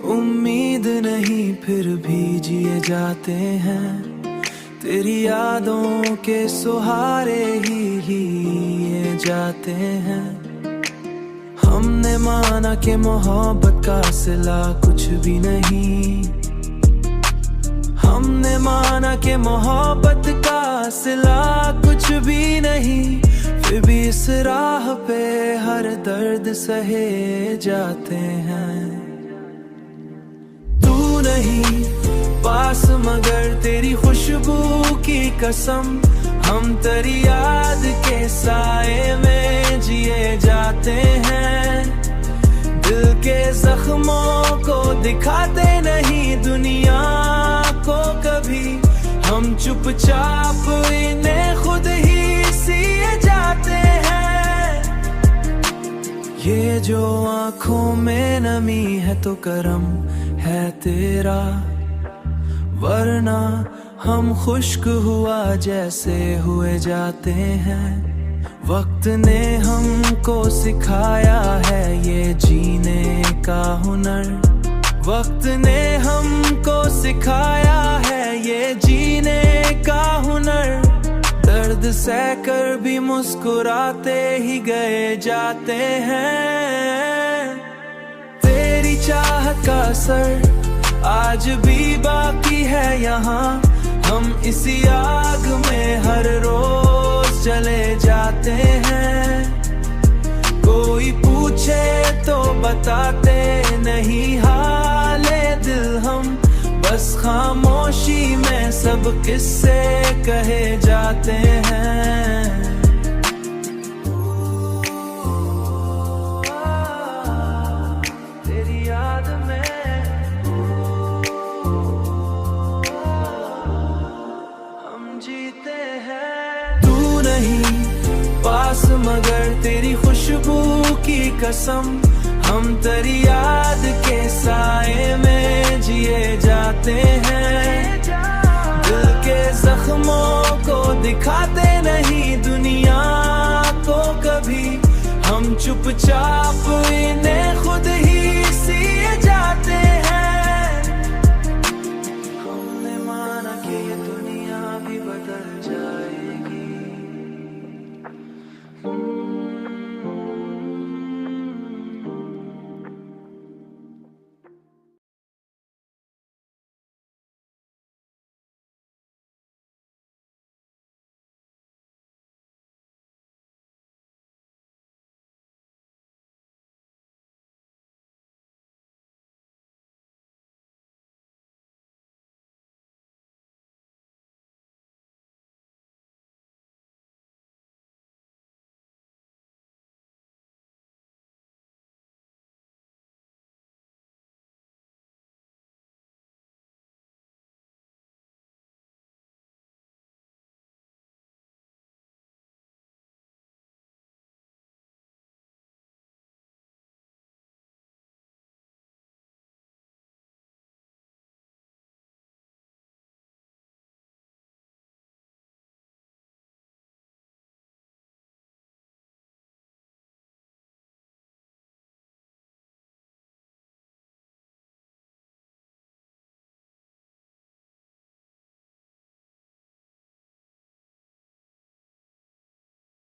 उम्मीद नहीं फिर भी जिए जाते हैं, तेरी यादों के सहारे ही ये जाते हैं। हमने माना कि मोहब्बत का सिला कुछ भी नहीं, हमने माना कि मोहब्बत का सिला कुछ भी नहीं, फिर भी इस राह पे हर दर्द सहे जाते हैं। तू नहीं पास मगर तेरी खुशबू की कसम, हम तेरी याद के साए में जिए जाते हैं। दिल के जख्मों को दिखाते नहीं दुनिया को कभी, हम चुपचाप इन्हें खुद ही सिए जाते हैं। ये जो आँखों में नमी है तो करम है तेरा, वरना हम खुश्क हुआ जैसे हुए जाते हैं। वक्त ने हमको सिखाया है ये जीने का हुनर, वक्त ने हमको सिखाया है ये जीने का हुनर। दर्द सहकर भी मुस्कुराते ही गए जाते हैं। तेरी चाहत का असर आज भी बाकी है यहाँ, हम इसी आग में हर रोज चले जाते हैं। कोई पूछे तो बताते नहीं हाले दिल हम, बस खामोशी में सब किस्से कहे जाते हैं। तेरी याद में हम जीते हैं। तू नहीं पास मगर तेरी खुशबू की कसम, हम तेरी याद के साए में जिए जाते हैं। दिल के जख्मों को दिखाते नहीं दुनिया को कभी, हम चुपचाप इन्हें खुद